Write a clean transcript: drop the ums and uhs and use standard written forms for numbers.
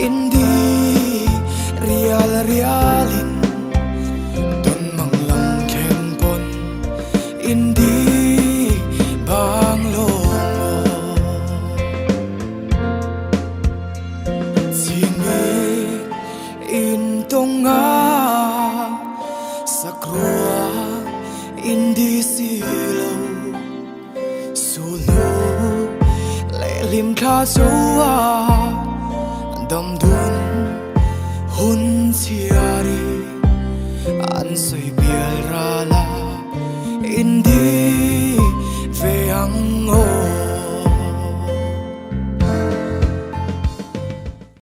Indi rialin Don manglang kempon Indi bang lomo Sini intonga Sakrua indi silo Sulu lelim kha joa Dam dun hun chiari An soi bial rala Indi ve ang o